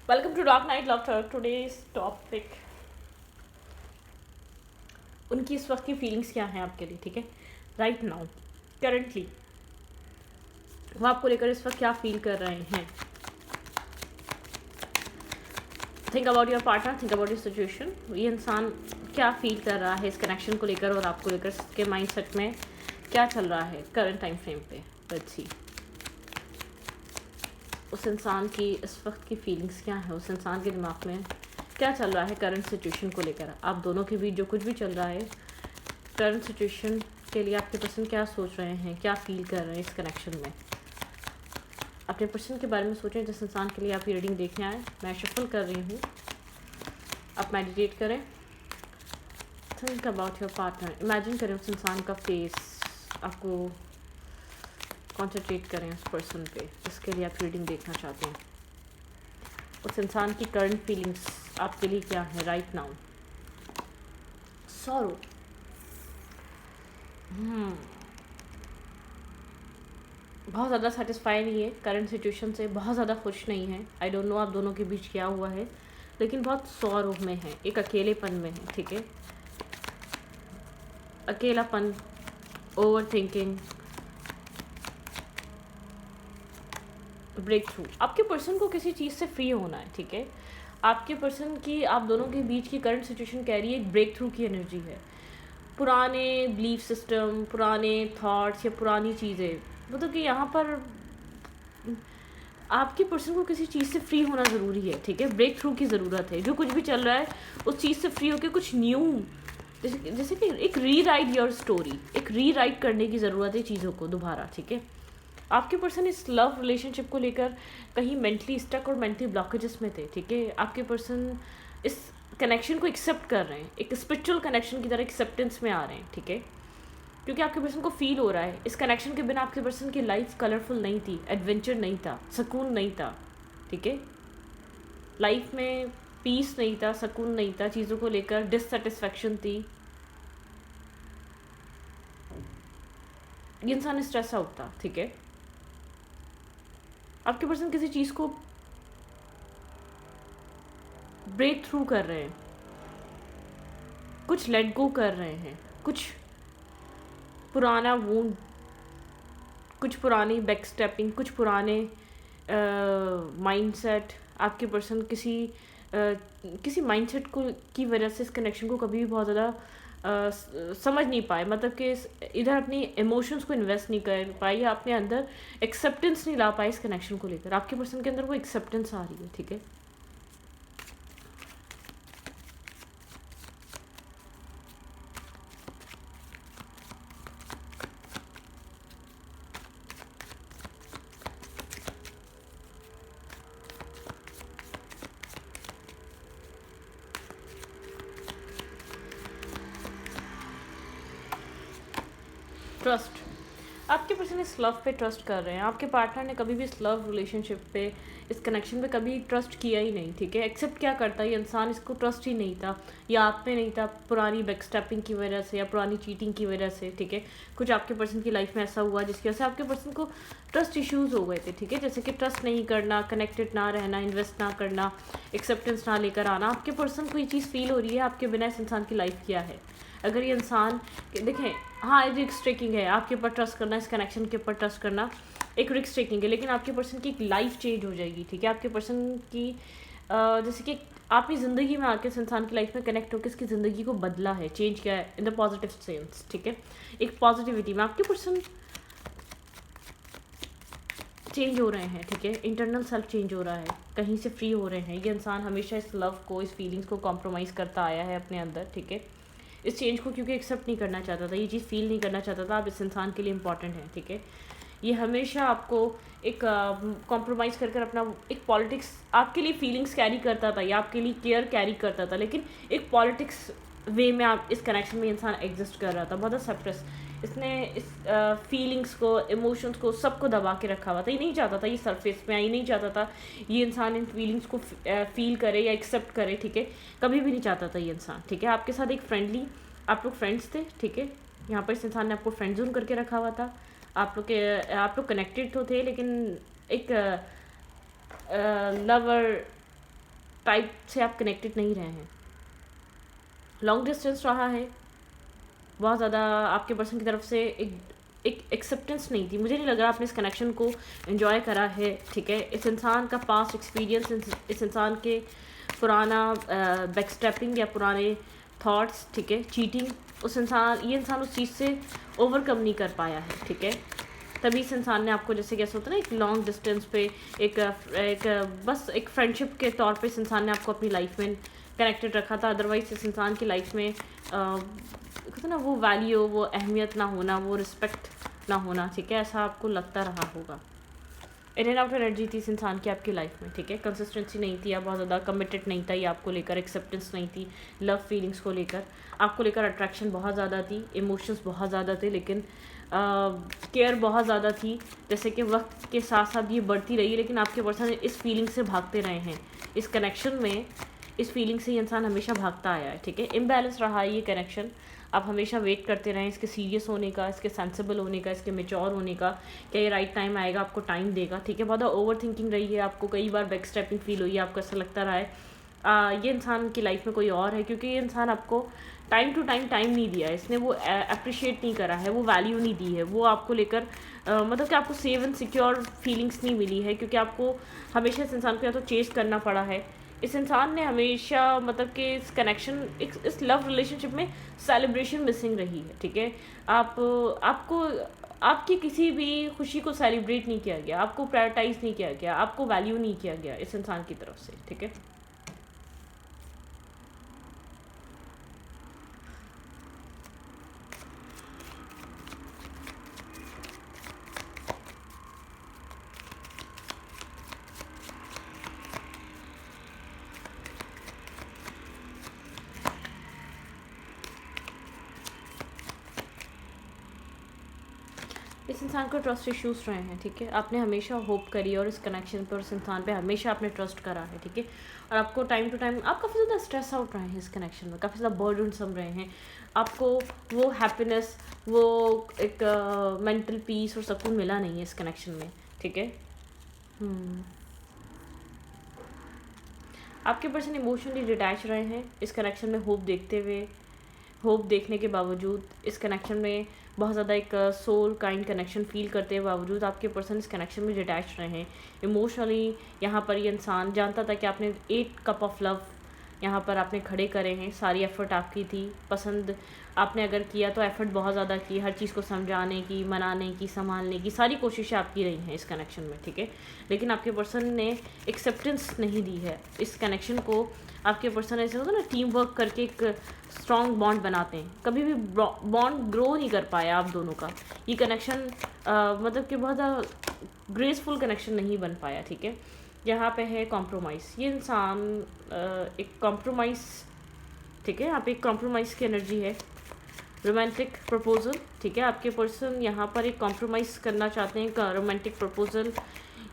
Welcome to Dark Night Laughter. Today's topic उनकी इस वक्त की फीलिंग्स क्या हैं आपके लिए, ठीक है? राइट नाउ, करंटली वो आपको लेकर इस वक्त क्या फील कर रहे हैं. Think about your partner, think about your situation. ये इंसान क्या फील कर रहा है इस कनेक्शन को लेकर और आपको लेकर, इसके माइंड सेट में क्या चल रहा है करंट टाइम फ्रेम पे. लेट्स सी उस इंसान की इस वक्त की फीलिंग्स क्या है, उस इंसान के दिमाग में क्या चल रहा है करंट सिचुएशन को लेकर. आप दोनों के बीच जो कुछ भी चल रहा है करंट सिचुएशन के लिए, आपके पर्सन क्या सोच रहे हैं, क्या फील कर रहे हैं इस कनेक्शन में. अपने पर्सन के बारे में सोचें जिस इंसान के लिए आप ये रीडिंग देखने आए. मैं शफल कर रही हूँ, आप मेडिटेट करें. Think about your partner. Imagine करें उस इंसान का फेस, आपको कॉन्सेंट्रेट करें उस पर्सन पे जिसके लिए आप रीडिंग देखना चाहते हैं. उस इंसान की करंट फीलिंग्स आपके लिए क्या है राइट नाउ. सॉरो. बहुत ज़्यादा सेटिस्फाई नहीं है करंट सिचुएशन से, बहुत ज़्यादा खुश नहीं है. आई डोंट नो आप दोनों के बीच क्या हुआ है, लेकिन बहुत सौर में है, एक अकेलेपन में है. ठीक है, अकेलापन, ओवर थिंकिंग, ब्रेक थ्रू. आपके पर्सन को किसी चीज़ से फ्री होना है. ठीक है, आपके पर्सन की, आप दोनों के बीच की करंट सिचुएशन कह रही है एक ब्रेक थ्रू की एनर्जी है. पुराने बिलीफ सिस्टम, पुराने थॉट्स या पुरानी चीज़ें, मतलब कि यहाँ पर आपके पर्सन को किसी चीज़ से फ्री होना ज़रूरी है. ठीक है, ब्रेक थ्रू की ज़रूरत है. जो कुछ भी चल रहा है उस चीज़ से फ्री होकर कुछ न्यू, जैसे कि एक री राइट योर स्टोरी, एक री राइट करने की ज़रूरत है चीज़ों को दोबारा. ठीक है, आपके पर्सन इस लव रिलेशनशिप को लेकर कहीं मेंटली स्टक और मेंटली ब्लॉकेजेस में थे. ठीक है, आपके पर्सन इस कनेक्शन को एक्सेप्ट कर रहे हैं, एक स्पिरिचुअल कनेक्शन की तरह एक्सेप्टेंस में आ रहे हैं. ठीक है, क्योंकि आपके पर्सन को फील हो रहा है इस कनेक्शन के बिना आपके पर्सन की लाइफ कलरफुल नहीं थी, एडवेंचर नहीं था, सुकून नहीं था. ठीक है, लाइफ में पीस नहीं था, सुकून नहीं था, चीज़ों को लेकर डिससेटिस्फैक्शन थी. ये इंसान स्ट्रेस आउट था. ठीक है, आपके पर्सन किसी चीज़ को ब्रेक थ्रू कर रहे हैं, कुछ लेट गो कर रहे हैं, कुछ पुराना वूंड, कुछ पुरानी बैक स्टेपिंग, कुछ पुराने माइंडसेट. आपके पर्सन किसी माइंडसेट को की वजह से इस कनेक्शन को कभी भी बहुत ज़्यादा समझ नहीं पाए, मतलब कि इधर अपनी इमोशंस को इन्वेस्ट नहीं कर पाए या अपने अंदर एक्सेप्टेंस नहीं ला पाए इस कनेक्शन को लेकर. आपके पर्सन के अंदर वो एक्सेप्टेंस आ रही है. ठीक है, ट्रस्ट. आपके पर्सन इस लव पे ट्रस्ट कर रहे हैं. आपके पार्टनर ने कभी भी इस लव रिलेशनशिप पे, इस कनेक्शन पे कभी ट्रस्ट किया ही नहीं. ठीक है, एक्सेप्ट क्या करता है ये इंसान, इसको ट्रस्ट ही नहीं था, या आप पे नहीं था, पुरानी बैकस्टैपिंग की वजह से या पुरानी चीटिंग की वजह से. ठीक है, कुछ आपके पर्सन की लाइफ में ऐसा हुआ जिसकी वजह से आपके पर्सन को ट्रस्ट इश्यूज़ हो गए थे. ठीक है, जैसे कि ट्रस्ट नहीं करना, कनेक्टेड ना रहना, इन्वेस्ट ना करना, एक्सेप्टेंस ना लेकर आना. आपके पर्सन को ये चीज़ फील हो रही है आपके बिना इस इंसान की लाइफ क्या है. अगर ये इंसान, देखें, हाँ रिस्क टेकिंग है, आपके ऊपर ट्रस्ट करना, इस कनेक्शन के ऊपर ट्रस्ट करना एक रिस्क टेकिंग है, लेकिन आपके पर्सन की एक लाइफ चेंज हो जाएगी. ठीक है, आपके पर्सन की जैसे कि आपकी ज़िंदगी में आके इस इंसान की लाइफ में कनेक्ट होकर इसकी ज़िंदगी को बदला है, चेंज किया है इन द पॉजिटिव सेंस. ठीक है, एक पॉजिटिविटी में आपके पर्सन चेंज हो रहे हैं. ठीक है, इंटरनल सेल्फ चेंज हो रहा है, कहीं से फ्री हो रहे हैं. ये इंसान हमेशा इस लव को, इस फीलिंग्स को कॉम्प्रोमाइज़ करता आया है अपने अंदर. ठीक है, इस चेंज को क्योंकि एक्सेप्ट नहीं करना चाहता था, ये चीज़ फील नहीं करना चाहता था आप इस इंसान के लिए इंपॉर्टेंट है. ठीक है, ये हमेशा आपको एक कॉम्प्रोमाइज़ कर अपना एक पॉलिटिक्स आपके लिए फीलिंग्स कैरी करता था या आपके लिए केयर कैरी करता था, लेकिन एक पॉलिटिक्स वे में आप इस कनेक्शन में इंसान एग्जिस्ट कर रहा था, बहुत सप्रेस. इसने इस फीलिंग्स को, इमोशंस को, सबको दबा के रखा हुआ था. ये नहीं चाहता था ये सरफेस पे, ये नहीं चाहता था ये इंसान इन फीलिंग्स को फील करे या एक्सेप्ट करे. ठीक है, कभी भी नहीं चाहता था ये इंसान. ठीक है, आपके साथ एक फ्रेंडली, आप लोग फ्रेंड्स थे. ठीक है, यहाँ पर इस इंसान ने आपको फ्रेंड जोन करके रखा हुआ था. आप लोग कनेक्टेड तो थे, लेकिन एक लवर टाइप से आप कनेक्टेड नहीं रहे हैं, लॉन्ग डिस्टेंस रहा है, बहुत ज़्यादा आपके पर्सन की तरफ से एक एक्सेप्टेंस नहीं थी, मुझे नहीं लग रहा आपने इस कनेक्शन को एंजॉय करा है, ठीक है। इस इंसान का पास्ट एक्सपीरियंस, इस इंसान के पुराना बैकस्टेपिंग या पुराने थॉट्स, ठीक है, चीटिंग, ये इंसान उस चीज़ से ओवरकम नहीं कर पाया है, ठीक है। तभी इस इंसान ने आपको, जैसे कैसे होता है ना, एक लॉन्ग डिस्टेंस पे बस एक फ्रेंडशिप के तौर पे इस इंसान ने आपको अपनी लाइफ में कनेक्टेड रखा था। अदरवाइज इस इंसान की लाइफ में कहते ना वो वैल्यू, वो अहमियत ना होना, वो रिस्पेक्ट ना होना, ठीक है, ऐसा आपको लगता रहा होगा। इन एंड आउट एनर्जी थी इस इंसान की आपकी लाइफ में, ठीक है। कंसिस्टेंसी नहीं थी, या बहुत ज़्यादा कमिटेड नहीं था ये आपको लेकर, एक्सेप्टेंस नहीं थी लव फीलिंग्स को लेकर, आपको लेकर अट्रैक्शन बहुत ज़्यादा थी, इमोशंस बहुत ज़्यादा थे, लेकिन केयर बहुत ज़्यादा थी। जैसे कि वक्त के साथ साथ ये बढ़ती रही, लेकिन आपके पर्सन इस फीलिंग से भागते रहे हैं, इस कनेक्शन में इस फीलिंग से ये इंसान हमेशा भागता आया है, ठीक है। इम्बैलेंस रहा है ये कनेक्शन, आप हमेशा वेट करते रहें इसके सीरियस होने का, इसके सेंसिबल होने का, इसके मेच्योर होने का, क्या ये राइट टाइम आएगा, आपको टाइम देगा, ठीक है। बहुत ओवर थिंकिंग रही है, आपको कई बार बैक स्टेपिंग फील हुई है, आपको ऐसा लगता रहा है ये इंसान की लाइफ में कोई और है, क्योंकि ये इंसान आपको टाइम टू टाइम नहीं दिया है, इसने वो अप्रिशिएट नहीं करा है, वो वैल्यू नहीं दी है, वो आपको लेकर मतलब कि आपको सेव एंड सिक्योर फीलिंग्स नहीं मिली है, क्योंकि आपको हमेशा इस इंसान को या तो चेस करना पड़ा है। इस इंसान ने हमेशा मतलब कि इस कनेक्शन, इस लव रिलेशनशिप में सेलिब्रेशन मिसिंग रही है, ठीक है। आपको आपकी किसी भी खुशी को सेलिब्रेट नहीं किया गया, आपको प्रायोरिटाइज नहीं किया गया, आपको वैल्यू नहीं किया गया इस इंसान की तरफ से, ठीक है। इस इंसान को ट्रस्ट इश्यूज रहे हैं, ठीक है। आपने हमेशा होप करी और इस कनेक्शन पर, उस इंसान पे हमेशा आपने ट्रस्ट करा है, ठीक है। और आपको टाइम टू टाइम आप काफ़ी ज़्यादा स्ट्रेस आउट रहे हैं इस कनेक्शन में, काफ़ी ज़्यादा बर्डन सम रहे हैं, आपको वो हैप्पीनेस, वो एक मेंटल पीस और सुकून मिला नहीं है इस कनेक्शन में, ठीक है। आपके पर्सन इमोशनली डिटैच रहे हैं इस कनेक्शन में, होप देखने के बावजूद, इस कनेक्शन में बहुत ज़्यादा एक सोल काइंड कनेक्शन फील करते बावजूद आपके पर्सन इस कनेक्शन में डिटैच रहे हैं इमोशनली। यहाँ पर ये इंसान जानता था कि आपने 8 कप ऑफ लव यहाँ पर आपने खड़े करे हैं, सारी एफ़र्ट आपकी थी, पसंद आपने अगर किया तो एफ़र्ट बहुत ज़्यादा की, हर चीज़ को समझाने की, मनाने की, संभालने की सारी कोशिशें आपकी रही हैं इस कनेक्शन में, ठीक है। लेकिन आपके पर्सन ने एक्सेप्टेंस नहीं दी है इस कनेक्शन को। आपके पर्सन ऐसे होता है ना, टीम वर्क करके एक स्ट्रॉन्ग बॉन्ड बनाते हैं, कभी भी बॉन्ड ग्रो नहीं कर पाया आप दोनों का, ये कनेक्शन मतलब कि बहुत ग्रेसफुल कनेक्शन नहीं बन पाया, ठीक है। यहाँ पे है कॉम्प्रोमाइज़, ये इंसान एक कॉम्प्रोमाइज़, ठीक है, यहाँ पे एक कॉम्प्रोमाइज़ की एनर्जी है, रोमांटिक प्रपोजल, ठीक है। आपके पर्सन यहाँ पर एक कॉम्प्रोमाइज़ करना चाहते हैं, रोमांटिक प्रपोजल।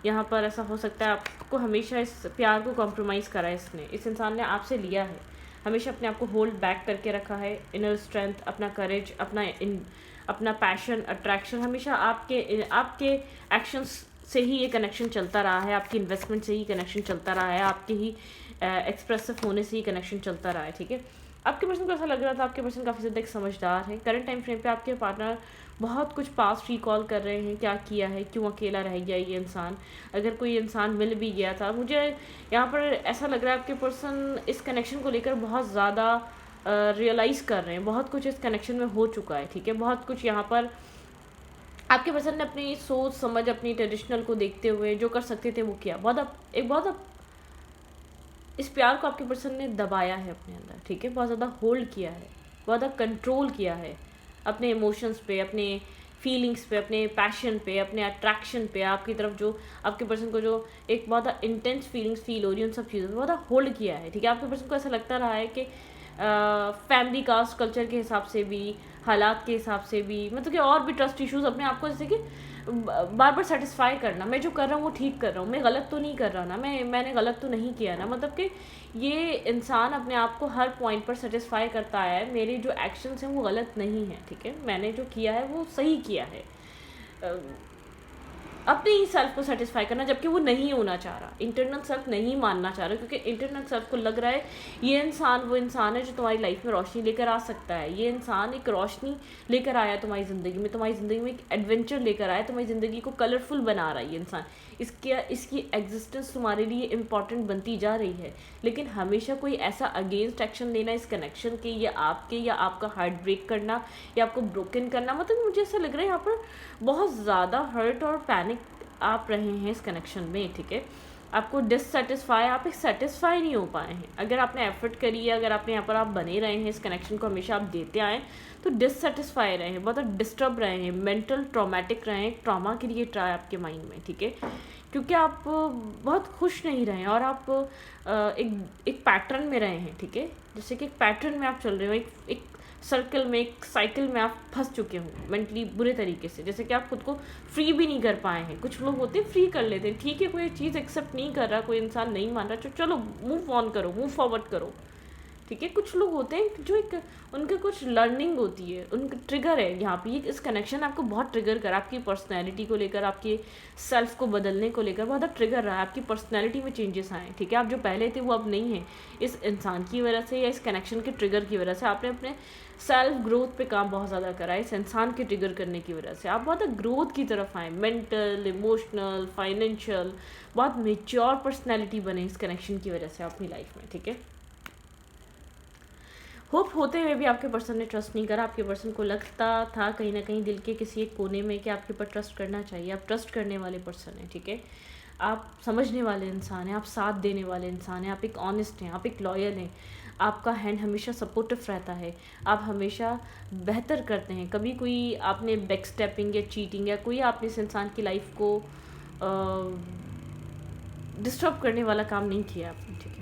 यहाँ पर ऐसा हो सकता है आपको हमेशा इस प्यार को कॉम्प्रोमाइज़ करा है इसने, इस इंसान ने आपसे लिया है, हमेशा अपने आप को होल्ड बैक करके रखा है, इनर स्ट्रेंथ, अपना करेज, अपना पैशन, अट्रैक्शन, हमेशा आपके एक्शंस से ही ये कनेक्शन चलता रहा है, आपकी इन्वेस्टमेंट से ही कनेक्शन चलता रहा है, आपके ही एक्सप्रेसिव होने से ही कनेक्शन चलता रहा है, ठीक है। आपके पर्सन को ऐसा लग रहा था आपके पर्सन काफ़ी ज़्यादा एक समझदार है, करंट टाइम फ्रेम पे आपके पार्टनर बहुत कुछ पास्ट रिकॉल कर रहे हैं, क्या किया है, क्यों अकेला रह गया ये इंसान, अगर कोई इंसान मिल भी गया था। मुझे यहाँ पर ऐसा लग रहा है आपके पर्सन इस कनेक्शन को लेकर बहुत ज़्यादा रियलाइज़ कर रहे हैं, बहुत कुछ इस कनेक्शन में हो चुका है, ठीक है। बहुत कुछ यहाँ पर आपके पर्सन ने अपनी सोच समझ, अपनी ट्रेडिशनल को देखते हुए जो कर सकते थे वो किया, बहुत इस प्यार को आपके पर्सन ने दबाया है अपने अंदर, ठीक है, बहुत ज़्यादा होल्ड किया है, बहुत ज़्यादा कंट्रोल किया है अपने इमोशंस पे, अपने फीलिंग्स पे, अपने पैशन पे, अपने अट्रैक्शन पे, आपकी तरफ जो आपके पर्सन को जो एक बहुत इंटेंस फीलिंग्स फील हो रही है उन सब चीज़ों पे बहुत होल्ड किया है, ठीक है। आपके पर्सन को ऐसा लगता रहा है कि फैमिली कास्ट कल्चर के हिसाब से भी, हालात के हिसाब से भी, मतलब कि और भी ट्रस्ट इश्यूज अपने आप को, जैसे कि बार बार सेटिस्फाई करना, मैं जो कर रहा हूँ वो ठीक कर रहा हूँ, मैं गलत तो नहीं कर रहा ना, मैंने गलत तो नहीं किया ना, मतलब कि ये इंसान अपने आप को हर पॉइंट पर सेटिस्फाई करता है, मेरे जो एक्शंस हैं वो गलत नहीं है, ठीक है, मैंने जो किया है वो सही किया है। अपने ही सेल्फ को सेटिस्फाई करना, जबकि वो नहीं होना चाह रहा, इंटरनल सेल्फ नहीं मानना चाह रहा, क्योंकि इंटरनल सेल्फ को लग रहा है ये इंसान वो इंसान है जो तुम्हारी लाइफ में रोशनी लेकर आ सकता है, ये इंसान एक रोशनी लेकर आया तुम्हारी ज़िंदगी में एक एडवेंचर लेकर आया, तुम्हारी ज़िंदगी को कलरफुल बना रहा है ये इंसान, इसकी एग्जिस्टेंस तुम्हारे लिए इम्पॉर्टेंट बनती जा रही है। लेकिन हमेशा कोई ऐसा अगेंस्ट एक्शन लेना इस कनेक्शन के, या आपका हार्ट ब्रेक करना या आपको ब्रोकन करना, मतलब मुझे ऐसा लग रहा है यहाँ पर बहुत ज़्यादा हर्ट और पैनिक आप रहे हैं इस कनेक्शन में, ठीक है। आपको डिससेटिस्फाई, आप एक सेटिस्फाई नहीं हो पाए हैं। अगर आपने एफर्ट करी है, अगर आपने यहाँ पर आप बने रहे हैं, इस कनेक्शन को हमेशा आप देते आए, तो डिससेटिस्फाई रहे हैं, बहुत डिस्टर्ब रहे हैं, मेंटल ट्रॉमेटिक रहे हैं, ट्रॉमा क्रिएट रहा है आपके माइंड में, ठीक है। क्योंकि आप बहुत खुश नहीं रहे हैं और आप एक पैटर्न में रहे हैं, ठीक है। जैसे कि एक पैटर्न में आप चल रहे हो, एक सर्कल में, एक साइकिल में आप फंस चुके हो मेंटली बुरे तरीके से, जैसे कि आप खुद को फ्री भी नहीं कर पाए हैं। कुछ लोग होते हैं फ्री कर लेते हैं, ठीक है, कोई चीज़ एक्सेप्ट नहीं कर रहा, कोई इंसान नहीं मान रहा, तो चलो मूव ऑन करो, मूव फॉरवर्ड करो, ठीक है। कुछ लोग होते हैं जो एक उनके कुछ लर्निंग होती है, उनका ट्रिगर है यहाँ पे, इस कनेक्शन आपको बहुत ट्रिगर करा, आपकी पर्सनैलिटी को लेकर, आपके सेल्फ को बदलने को लेकर बहुत ट्रिगर रहा है, आपकी पर्सनैलिटी में चेंजेस आए, ठीक है। आप जो पहले थे वो अब नहीं है, इस इंसान की वजह से या इस कनेक्शन के ट्रिगर की वजह से आपने अपने सेल्फ ग्रोथ पे काम बहुत ज़्यादा करा है, इस इंसान के ट्रिगर करने की वजह से आप बहुत ग्रोथ की तरफ आए, मेंटल, इमोशनल, फाइनेंशियल, बहुत मेच्योर पर्सनैलिटी बने इस कनेक्शन की वजह से अपनी लाइफ में, ठीक है। होप होते हुए भी आपके पर्सन ने ट्रस्ट नहीं करा, आपके पर्सन को लगता था कहीं ना कहीं दिल के किसी एक कोने में कि आपके ऊपर ट्रस्ट करना चाहिए, आप ट्रस्ट करने वाले पर्सन हैं, ठीक है। आप समझने वाले इंसान हैं, आप साथ देने वाले इंसान हैं, आप एक ऑनेस्ट हैं, आप एक लॉयल हैं, आपका हैंड हमेशा सपोर्टिव रहता है, आप हमेशा बेहतर करते हैं। कभी कोई आपने बैक स्टेपिंग या चीटिंग या कोई आपने इस इंसान की लाइफ को डिस्टर्ब करने वाला काम नहीं किया आपने, ठीक है।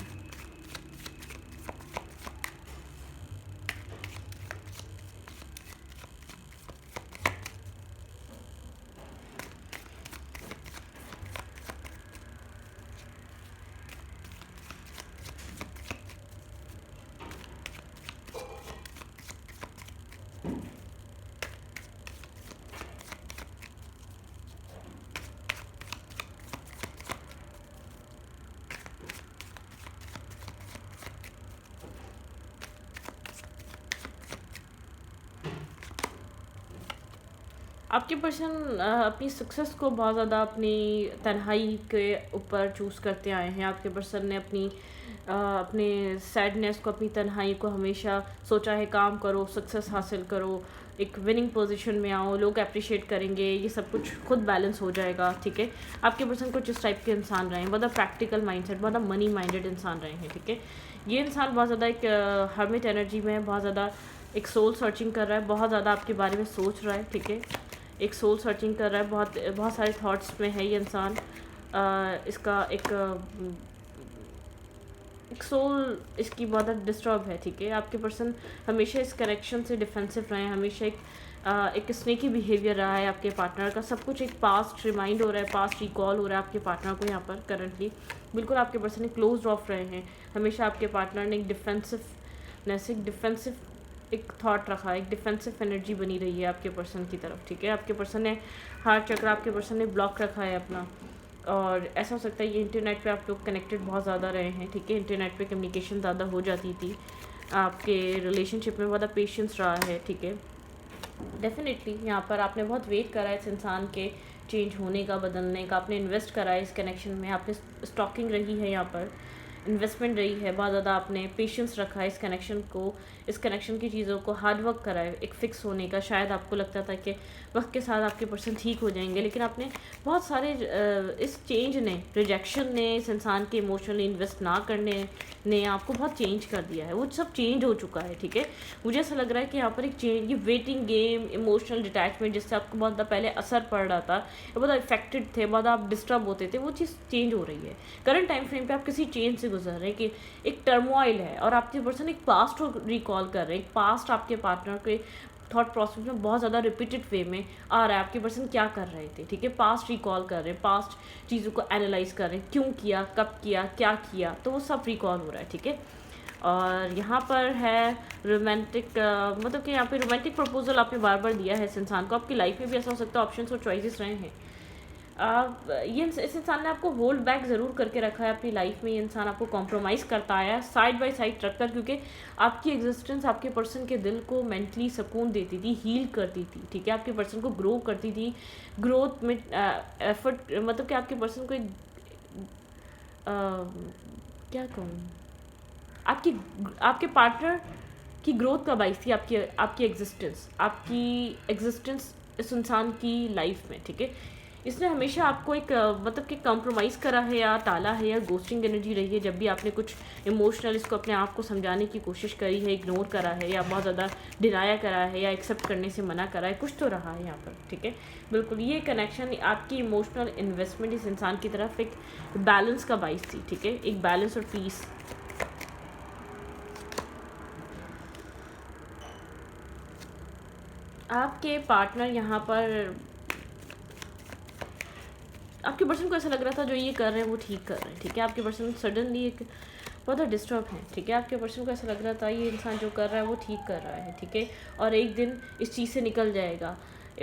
आपके पर्सन अपनी सक्सेस को बहुत ज़्यादा अपनी तन्हाई के ऊपर चूज़ करते आए हैं। आपके पर्सन ने अपने सैडनेस को, अपनी तन्हाई को हमेशा सोचा है काम करो, सक्सेस हासिल करो, एक विनिंग पोजीशन में आओ, लोग अप्रिशिएट करेंगे, ये सब कुछ खुद बैलेंस हो जाएगा, ठीक है। आपके पर्सन कुछ इस टाइप के इंसान रहे हैं, बहुत प्रैक्टिकल माइंडसेट, बहुत मनी माइंडेड इंसान रहे हैं, ठीक है। ये इंसान बहुत ज़्यादा एक हर्मिट एनर्जी में है, बहुत ज़्यादा एक सोल सर्चिंग कर रहा है, बहुत ज़्यादा आपके बारे में सोच रहा है, ठीक है। एक सोल सर्चिंग कर रहा है, बहुत सारे थॉट्स में है ये इंसान। इसका एक सोल इसकी बहुत डिस्टर्ब है, ठीक है। आपके पर्सन हमेशा इस कनेक्शन से डिफेंसिव रहे हैं, हमेशा एक स्नेकी बिहेवियर रहा है आपके पार्टनर का। सब कुछ एक पास्ट रिमाइंड हो रहा है, पास्ट रिकॉल हो रहा है आपके पार्टनर को यहाँ पर करंटली। बिल्कुल आपके पर्सन एक क्लोज ऑफ रहे हैं, हमेशा आपके पार्टनर ने एक डिफेंसिव एक थॉट रखा है, एक डिफेंसिव एनर्जी बनी रही है आपके पर्सन की तरफ, ठीक है। आपके पर्सन ने हार्ट चक्र आपके पर्सन ने ब्लॉक रखा है अपना, और ऐसा हो सकता है ये इंटरनेट पे आप लोग कनेक्टेड बहुत ज़्यादा रहे हैं, ठीक है। इंटरनेट पे कम्युनिकेशन ज़्यादा हो जाती थी, आपके रिलेशनशिप में ज़्यादा पेशेंस रहा है, ठीक है। डेफिनेटली यहाँ पर आपने बहुत वेट करा है इस इंसान के चेंज होने का, बदलने का, आपने इन्वेस्ट करा है इस कनेक्शन में, आपने स्टॉकिंग रही है यहाँ पर, इन्वेस्टमेंट रही है, बहुत ज़्यादा आपने पेशेंस रखा है इस कनेक्शन की चीज़ों को हार्ड वर्क करा है एक फ़िक्स होने का। शायद आपको लगता था कि वक्त के साथ आपके पर्सन ठीक हो जाएंगे, लेकिन आपने बहुत सारे इस चेंज ने, रिजेक्शन ने, इस इंसान के इमोशनली इन्वेस्ट ना करने ने आपको बहुत चेंज कर दिया है, वो सब चेंज हो चुका है, ठीक है। मुझे ऐसा लग रहा है कि यहाँ पर एक चेंज, ये वेटिंग गेम, इमोशनल डिटैचमेंट जिससे आपको बहुत ज़्यादा पहले असर पड़ रहा था, बहुत इफेक्टेड थे, बहुत आप डिस्टर्ब होते थे, वो चीज़ चेंज हो रही है। करंट टाइम फ्रेम पे आप किसी चेंज से गुजर रहे हैं कि एक टर्मोइल है, और आपके पर्सन एक पास्ट को रिकॉल कर रहे हैं, एक पास्ट आपके पार्टनर के थॉट प्रोसेस में बहुत ज़्यादा रिपीटेड वे में आ रहा है, आपके पर्सन क्या कर रहे थे, ठीक है। पास्ट रिकॉल कर रहे हैं, पास्ट चीज़ों को एनालाइज कर रहे हैं, क्यों किया, कब किया, क्या किया, तो वो सब रिकॉल हो रहा है, ठीक है। और यहाँ पर है रोमांटिक, मतलब कि यहाँ पे रोमांटिक प्रपोजल आपने बार बार दिया है इस इंसान को। आपकी लाइफ में भी ऐसा हो सकता है ऑप्शंस और चॉइसेस रहे हैं, आप ये इस इंसान ने आपको होल्ड बैक ज़रूर करके रखा है अपनी लाइफ में। ये इंसान आपको कॉम्प्रोमाइज़ करता आया साइड बाय साइड रखकर, क्योंकि आपकी एग्जिस्टेंस आपके पर्सन के दिल को मेंटली सुकून देती थी, हील करती थी, ठीक है, आपके पर्सन को ग्रो करती थी। ग्रोथ में एफर्ट, मतलब कि आपके पर्सन को एक क्या कहूँ, आपकी आपके पार्टनर की ग्रोथ का बाइस थी आपकी आपकी एग्जिस्टेंस इस इंसान की लाइफ में, ठीक है। इसने हमेशा आपको एक मतलब कि कॉम्प्रोमाइज़ करा है या टाला है या गोस्टिंग एनर्जी रही है। जब भी आपने कुछ इमोशनल इसको अपने आप को समझाने की कोशिश करी है, इग्नोर करा है या बहुत ज़्यादा डिनाया करा है या एक्सेप्ट करने से मना करा है, कुछ तो रहा है यहाँ पर, ठीक है। बिल्कुल ये कनेक्शन आपकी इमोशनल इन्वेस्टमेंट इस इंसान की तरफ एक बैलेंस का बाइस थी, ठीक है, एक बैलेंस और पीस। आपके पार्टनर यहाँ पर, आपके पर्सन को ऐसा लग रहा था जो ये कर रहे हैं वो ठीक कर रहे हैं, ठीक है। आपके पर्सन सडनली एक बहुत डिस्टर्ब है, ठीक है। आपके पर्सन को ऐसा लग रहा था ये इंसान जो कर रहा है वो ठीक कर रहा है, ठीक है, और एक दिन इस चीज़ से निकल जाएगा,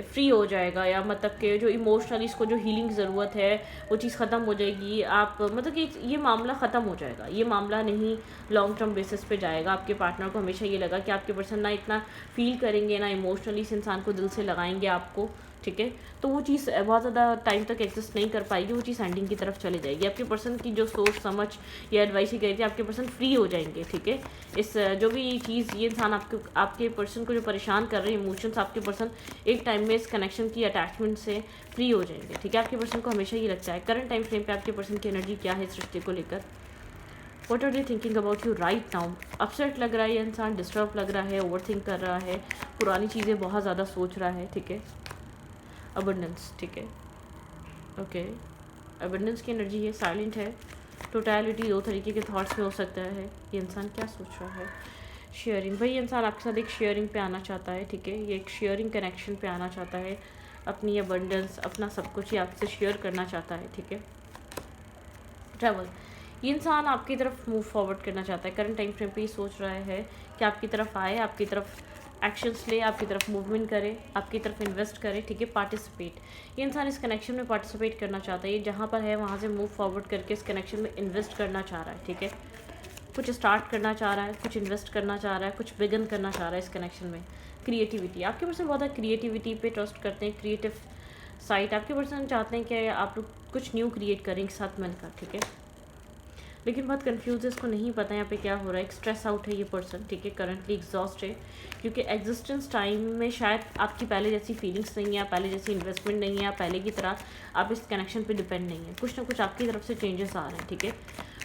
फ्री हो जाएगा, या मतलब कि जो इमोशनली इसको जो हीलिंग ज़रूरत है वो चीज़ ख़त्म हो जाएगी। आप मतलब कि ये मामला ख़त्म हो जाएगा, ये मामला नहीं लॉन्ग टर्म बेसिस पे जाएगा। आपके पार्टनर को हमेशा ये लगा कि आपके पर्सन ना इतना फील करेंगे, ना इमोशनली इस इंसान को दिल से लगाएंगे आपको, ठीक है, तो वो चीज़ बहुत ज़्यादा टाइम तक एग्जिस्ट नहीं कर पाएगी, वो चीज़ एंडिंग की तरफ चली जाएगी। आपके पर्सन की जो सोच समझ या एडवाइस ही कही थी, आपके पर्सन फ्री हो जाएंगे, ठीक है। इस जो भी चीज़ ये इंसान आपके पर्सन को जो परेशान कर रहे हैं इमोशंस, आपके पर्सन एक टाइम में इस कनेक्शन की अटैचमेंट से फ्री हो जाएंगे, ठीक है। आपके पर्सन को हमेशा ये लगता है करंट टाइम फ्रेम पे आपके पर्सन की एनर्जी क्या है इस रिश्ते को लेकर। What are they thinking about you right now. Upset लग रहा है ये इंसान, डिस्टर्ब लग रहा है, ओवर थिंक कर रहा है, पुरानी चीज़ें बहुत ज़्यादा सोच रहा है, ठीक है। अबंडेंस, ठीक है, ओके, अबंडेंस की एनर्जी है, साइलेंट है, टोटलिटी, दो तरीके के थॉट्स में हो सकता है। ये इंसान क्या सोच रहा है। शेयरिंग, भाई ये इंसान आपके साथ एक शेयरिंग पे आना चाहता है, ठीक है, ये एक शेयरिंग कनेक्शन पे आना चाहता है, अपनी अबंडेंस, अपना सब कुछ ये आपसे शेयर करना चाहता है, ठीक है। ट्रैवल, ये इंसान आपकी तरफ मूव फॉरवर्ड करना चाहता है, करंट टाइम फ्रेम पे ये सोच रहा है कि आपकी तरफ आए, आपकी तरफ एक्शंस ले, आपकी तरफ मूवमेंट करे, आपकी तरफ इन्वेस्ट करे, ठीक है, पार्टिसिपेट। ये इंसान इस कनेक्शन में पार्टिसिपेट करना चाहता है, ये जहाँ पर है वहाँ से मूव फॉरवर्ड करके इस कनेक्शन में इन्वेस्ट करना चाह रहा है, ठीक है, कुछ स्टार्ट करना चाह रहा है, कुछ इन्वेस्ट करना चाह रहा है, कुछ बिगन करना चाह रहा है इस कनेक्शन में। क्रिएटिविटी, आपके पर्सन बहुत ज़्यादा क्रिएटिविटी पे ट्रस्ट करते हैं, क्रिएटिव साइट आपके पर्सन चाहते हैं कि आप लोग कुछ न्यू क्रिएट करें एक साथ मिलकर, ठीक है, लेकिन बहुत कंफ्यूज है, इसको नहीं पता यहाँ पे क्या हो रहा है। एक स्ट्रेस आउट है ये पर्सन, ठीक है, करंटली एग्जॉस्ट है, क्योंकि एग्जिस्टेंस टाइम में शायद आपकी पहले जैसी फीलिंग्स नहीं है, पहले जैसी इन्वेस्टमेंट नहीं है, पहले की तरह आप इस कनेक्शन पे डिपेंड नहीं है, कुछ ना कुछ आपकी तरफ से चेंजेस आ रहे हैं, ठीक है,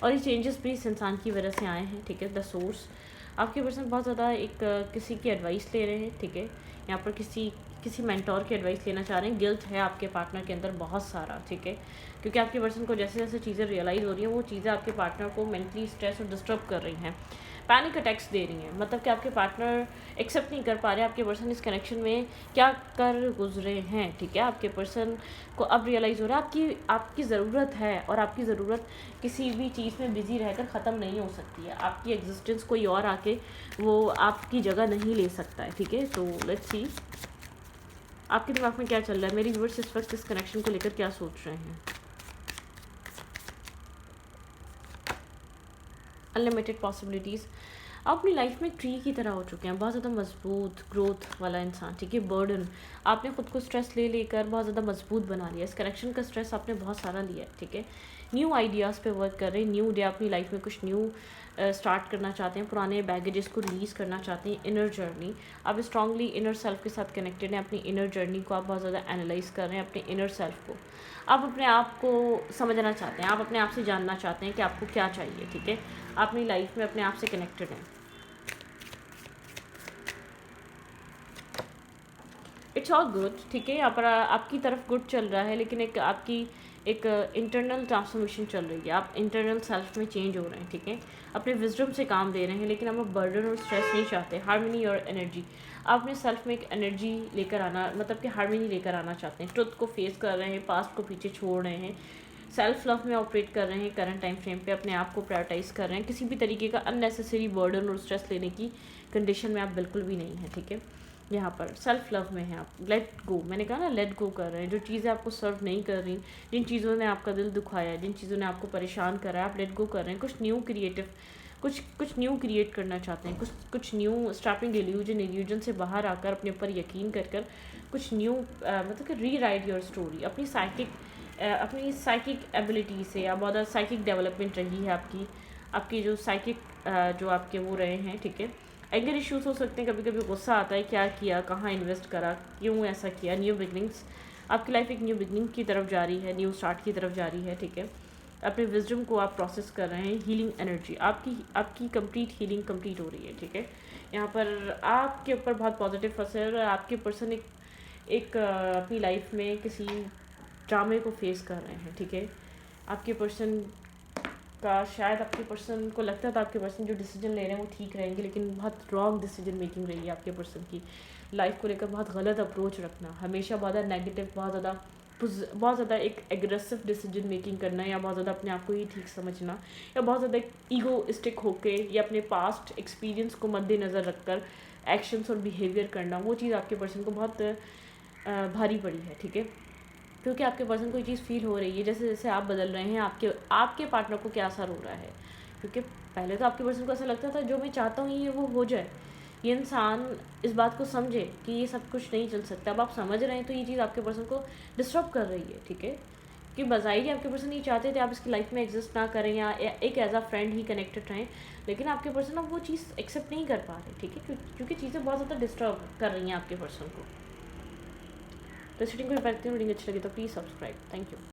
और ये चेंजेस भी इस इंसान की वजह से आए हैं, ठीक है। द सोर्स, आपके पर्सन बहुत ज़्यादा एक किसी की एडवाइस ले रहे हैं, ठीक है, यहाँ पर किसी मेंटोर की एडवाइस लेना चाह रहे हैं। गिल्ट है आपके पार्टनर के अंदर बहुत सारा, ठीक है, क्योंकि आपके पर्सन को जैसे जैसे चीज़ें रियलाइज़ हो रही हैं वो चीज़ें आपके पार्टनर को मेंटली स्ट्रेस और डिस्टर्ब कर रही हैं, पैनिक अटैक्स दे रही हैं, मतलब कि आपके पार्टनर एक्सेप्ट नहीं कर पा रहे आपके पर्सन इस कनेक्शन में क्या कर गुजरे हैं, ठीक है। आपके पर्सन को अब रियलाइज़ हो रहा है आपकी ज़रूरत है, और आपकी ज़रूरत किसी भी चीज़ में बिजी रहकर ख़त्म नहीं हो सकती है। आपकी एग्जिस्टेंस कोई और आके वो आपकी जगह नहीं ले सकता है, ठीक है। तो लेट्स सी आपके दिमाग में क्या चल रहा है, मेरी व्यूअर्स इस वक्त इस कनेक्शन को लेकर क्या सोच रहे हैं। अनलिमिटेड पॉसिबिलिटीज़, आप अपनी लाइफ में ट्री की तरह हो चुके हैं, बहुत ज़्यादा मजबूत ग्रोथ वाला इंसान, ठीक है। बर्डन, आपने खुद को स्ट्रेस ले लेकर बहुत ज़्यादा मजबूत बना लिया, इस कनेक्शन का स्ट्रेस आपने बहुत सारा लिया है, ठीक है। न्यू आइडियाज़ पे वर्क कर रहे हैं, न्यू डे अपनी लाइफ में कुछ न्यू स्टार्ट करना चाहते हैं, पुराने बैगेजेस को रिलीज़ करना चाहते हैं। इनर जर्नी, आप स्ट्रांगली इनर सेल्फ के साथ कनेक्टेड हैं, अपनी इनर जर्नी को आप बहुत ज़्यादा एनालाइज कर रहे हैं, अपने इनर सेल्फ को आप अपने आप को समझना चाहते हैं, आप अपने आप से जानना चाहते हैं कि आपको क्या चाहिए, ठीक है। आप अपनी लाइफ में अपने आप से कनेक्टेड हैं। इट्स ऑल गुड, ठीक है, यहाँ पर आपकी तरफ गुड चल रहा है, लेकिन एक आपकी एक इंटरनल ट्रांसफॉर्मेशन चल रही है, आप इंटरनल सेल्फ में चेंज हो रहे हैं, ठीक है। अपने विजडम से काम दे रहे हैं, लेकिन आप बर्डन और स्ट्रेस नहीं चाहते। हार्मनी और एनर्जी, आप अपने सेल्फ में एक एनर्जी लेकर आना, मतलब कि हार्मनी लेकर आना चाहते हैं। ट्रुथ को फेस कर रहे हैं, पास्ट को पीछे छोड़ रहे हैं, सेल्फ लव में ऑपरेट कर रहे हैं, करंट टाइम फ्रेम पे अपने आप को प्रायोरिटाइज कर रहे हैं। किसी भी तरीके का अननेसेसरी बर्डन और स्ट्रेस लेने की कंडीशन में आप बिल्कुल भी नहीं है, ठीक है। यहाँ पर सेल्फ लव में है, आप लेट गो, मैंने कहा ना लेट गो कर रहे हैं, जो चीज़ें आपको सर्व नहीं कर रही, जिन चीज़ों ने आपका दिल दुखाया है, जिन चीज़ों ने आपको परेशान करा है, आप लेट गो कर रहे हैं। कुछ न्यू क्रिएटिव, कुछ न्यू क्रिएट करना चाहते हैं, कुछ न्यू स्टॉपिंग इल्यूजन से बाहर आकर अपने ऊपर यकीन कर कुछ न्यू मतलब कि री राइट योर स्टोरी, अपनी साइकिक एबिलिटी से, या बहुत ज़्यादा साइकिक डेवलपमेंट रही है आपकी जो साइकिक जो आपके वो रहे हैं, ठीक है। एंगर इश्यूज हो सकते हैं, कभी कभी गुस्सा आता है, क्या किया, कहाँ इन्वेस्ट करा, क्यों ऐसा किया। न्यू बिगनिंग्स, आपकी लाइफ एक न्यू बिगनिंग की तरफ जा रही है, न्यू स्टार्ट की तरफ जा रही है, ठीक है। अपने विजडम को आप प्रोसेस कर रहे हैं, हीलिंग एनर्जी, आपकी कंप्लीट हीलिंग कंप्लीट हो रही है, ठीक है। यहाँ पर आपके ऊपर बहुत पॉजिटिव असर, आपके पर्सन एक अपनी लाइफ में किसी ड्रामे को फेस कर रहे हैं, ठीक है। आपके पर्सन का शायद आपके पर्सन को लगता था आपके पर्सन जो डिसीजन ले रहे हैं वो ठीक रहेंगे, लेकिन बहुत रॉन्ग डिसीजन मेकिंग रही है आपके पर्सन की। लाइफ को लेकर बहुत गलत अप्रोच रखना, हमेशा बहुत ज़्यादा नेगेटिव, बहुत ज़्यादा एक एग्रेसिव डिसीजन मेकिंग करना, या बहुत ज़्यादा अपने आप को ही ठीक समझना, या बहुत ज़्यादा ईगोइस्टिक होके, या अपने पास्ट एक्सपीरियंस को मद्देनज़र रखकर एक्शंस और बिहेवियर करना, वो चीज़ आपके पर्सन को बहुत भारी पड़ी है, ठीक है। क्योंकि आपके पर्सन को ये चीज़ फील हो रही है, जैसे जैसे आप बदल रहे हैं, आपके पार्टनर को क्या असर हो रहा है। क्योंकि पहले तो आपके पर्सन को ऐसा लगता था जो मैं चाहता हूँ ये वो हो जाए, ये इंसान इस बात को समझे कि ये सब कुछ नहीं चल सकता। अब आप समझ रहे हैं तो ये चीज़ आपके पर्सन को डिस्टर्ब कर रही है, ठीक है। कि बजाय आपके पर्सन ये चाहते थे आप इसकी लाइफ में एग्जिस्ट ना करें, या एक एज अ फ्रेंड ही कनेक्टेड रहें, लेकिन आपके पर्सन अब वो चीज़ एक्सेप्ट नहीं कर पा रहे, ठीक है, क्योंकि चीज़ें बहुत ज़्यादा डिस्टर्ब कर रही हैं आपके पर्सन को। तो इस रीडिंग को इम्पैक्ट रीडिंग अच्छी लगी तो प्लीज़ सब्सक्राइब। Thank you.